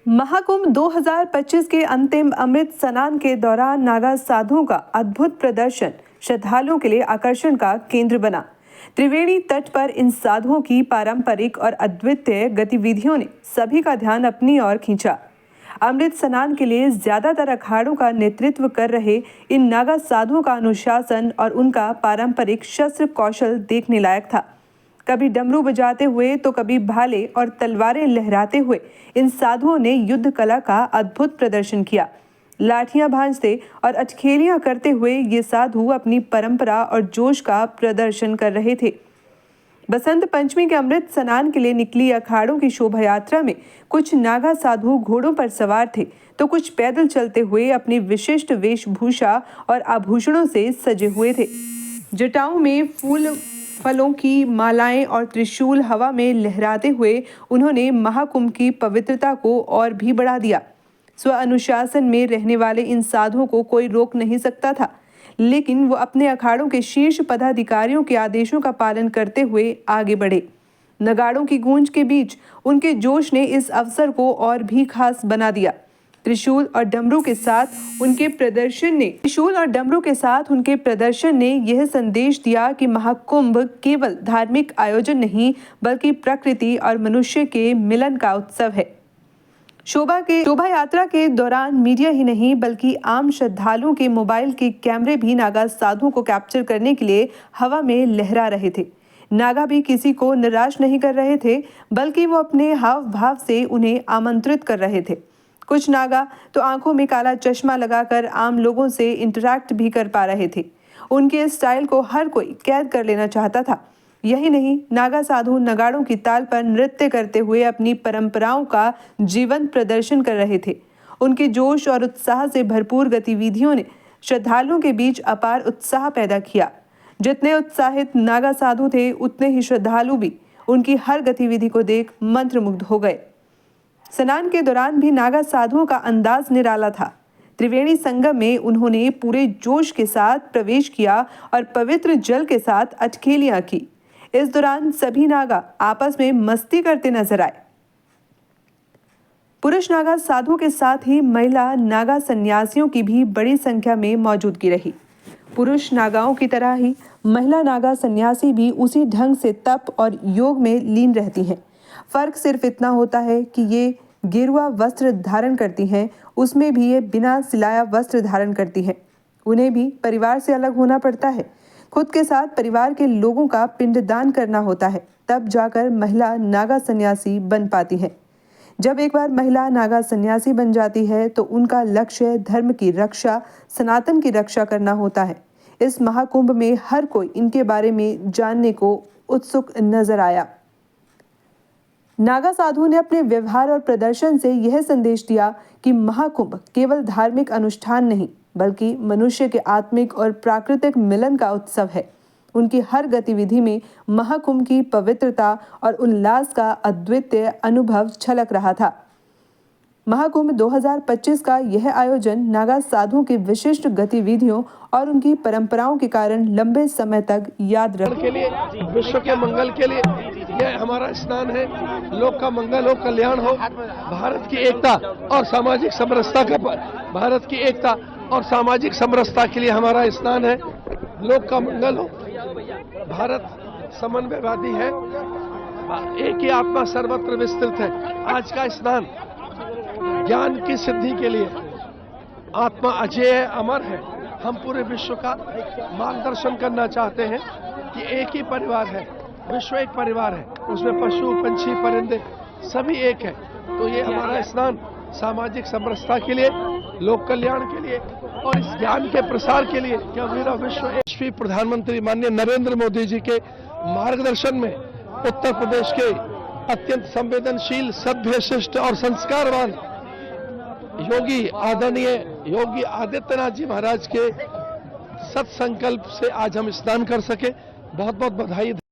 महाकुंभ 2025 के अंतिम अमृत स्नान के दौरान नागा साधुओं का अद्भुत प्रदर्शन श्रद्धालुओं के लिए आकर्षण का केंद्र बना। त्रिवेणी तट पर इन साधुओं की पारंपरिक और अद्वितीय गतिविधियों ने सभी का ध्यान अपनी ओर खींचा। अमृत स्नान के लिए ज्यादातर अखाड़ों का नेतृत्व कर रहे इन नागा साधुओं का अनुशासन और उनका पारंपरिक शस्त्र कौशल देखने लायक था। कभी डमरू बजाते हुए तो कभी भाले और तलवारें लहराते हुए इन साधुओं ने युद्ध कला का अद्भुत प्रदर्शन किया। लाठियां भांजते और अटखेलियां करते हुए ये साधु अपनी परंपरा और जोश का प्रदर्शन कर रहे थे। बसंत पंचमी के अमृत स्नान के लिए निकली अखाड़ों की शोभा यात्रा में कुछ नागा साधु घोड़ों पर सवार थे तो कुछ पैदल चलते हुए अपनी विशिष्ट वेशभूषा और आभूषणों से सजे हुए थे। जटाओं में फलों की मालाएं और त्रिशूल हवा में लहराते हुए उन्होंने महाकुंभ की पवित्रता को और भी बढ़ा दिया। स्व अनुशासन में रहने वाले इन साधुओं को कोई रोक नहीं सकता था, लेकिन वो अपने अखाड़ों के शीर्ष पदाधिकारियों के आदेशों का पालन करते हुए आगे बढ़े। नगाड़ों की गूंज के बीच उनके जोश ने इस अवसर को और भी खास बना दिया। त्रिशूल और डमरू के साथ उनके प्रदर्शन ने यह संदेश दिया कि महाकुंभ केवल धार्मिक आयोजन नहीं बल्कि प्रकृति और मनुष्य के मिलन का उत्सव है। शोभा यात्रा के दौरान मीडिया ही नहीं बल्कि आम श्रद्धालुओं के मोबाइल के कैमरे भी नागा साधुओं को कैप्चर करने के लिए हवा में लहरा रहे थे। नागा भी किसी को निराश नहीं कर रहे थे बल्कि वो अपने हाव भाव से उन्हें आमंत्रित कर रहे थे। कुछ नागा तो आंखों में काला चश्मा लगाकर आम लोगों से इंटरैक्ट भी कर पा रहे थे। उनके स्टाइल को हर कोई कैद कर लेना चाहता था। यही नहीं, नागा साधु नगाड़ों की ताल पर नृत्य करते हुए अपनी परंपराओं का जीवंत प्रदर्शन कर रहे थे। उनके जोश और उत्साह से भरपूर गतिविधियों ने श्रद्धालुओं के बीच अपार उत्साह पैदा किया। जितने उत्साहित नागा साधु थे उतने ही श्रद्धालु भी उनकी हर गतिविधि को देख मंत्रमुग्ध हो गए। स्नान के दौरान भी नागा साधुओं का अंदाज निराला था। त्रिवेणी संगम में उन्होंने पूरे जोश के साथ प्रवेश किया और पवित्र जल के साथ अटखेलियां की। इस दौरान सभी नागा आपस में मस्ती करते नजर आए। पुरुष नागा साधुओं के साथ ही महिला नागा सन्यासियों की भी बड़ी संख्या में मौजूदगी रही। पुरुष नागाओं की तरह ही महिला नागा सन्यासी भी उसी ढंग से तप और योग में लीन रहती हैं। फर्क सिर्फ इतना होता है कि ये गेरुआ वस्त्र धारण करती हैं, उसमें भी ये बिना सिलाया वस्त्र धारण करती हैं। उन्हें भी परिवार से अलग होना पड़ता है। खुद के साथ परिवार के लोगों का पिंडदान करना होता है, तब जाकर महिला नागा सन्यासी बन पाती है। जब एक बार महिला नागा सन्यासी बन जाती है तो उनका लक्ष्य धर्म की रक्षा, सनातन की रक्षा करना होता है। इस महाकुंभ में हर कोई इनके बारे में जानने को उत्सुक नजर आया। नागा साधु ने अपने व्यवहार और प्रदर्शन से यह संदेश दिया कि महाकुंभ केवल धार्मिक अनुष्ठान नहीं बल्कि मनुष्य के आत्मिक और प्राकृतिक मिलन का उत्सव है। उनकी हर गतिविधि में महाकुंभ की पवित्रता और उल्लास का अद्वितीय अनुभव झलक रहा था। महाकुंभ 2025 का यह आयोजन नागा साधुओं की विशिष्ट गतिविधियों और उनकी परंपराओं के कारण लंबे समय तक याद रखने के लिए, विश्व के मंगल के लिए यह हमारा स्नान है। लोक का मंगल हो, कल्याण हो, भारत की एकता और सामाजिक समरसता के लिए हमारा स्नान है। लोक का मंगल हो, भारत समन्वयवादी है, एक ही आत्मा सर्वत्र विस्तृत है। आज का स्नान ज्ञान की सिद्धि के लिए, आत्मा अजय है, अमर है। हम पूरे विश्व का मार्गदर्शन करना चाहते हैं कि एक ही परिवार है, विश्व एक परिवार है, उसमें पशु पंछी परिंदे सभी एक है। तो ये हमारा स्नान सामाजिक समरसता के लिए, लोक कल्याण के लिए और इस ज्ञान के प्रसार के लिए, क्या मेरा विश्व यशस्वी प्रधानमंत्री माननीय नरेंद्र मोदी जी के मार्गदर्शन में उत्तर प्रदेश के अत्यंत संवेदनशील, सभ्य, शिष्ट और संस्कारवान आदरणीय योगी आदित्यनाथ जी महाराज के सत्संकल्प से आज हम स्नान कर सके। बहुत बहुत बधाई।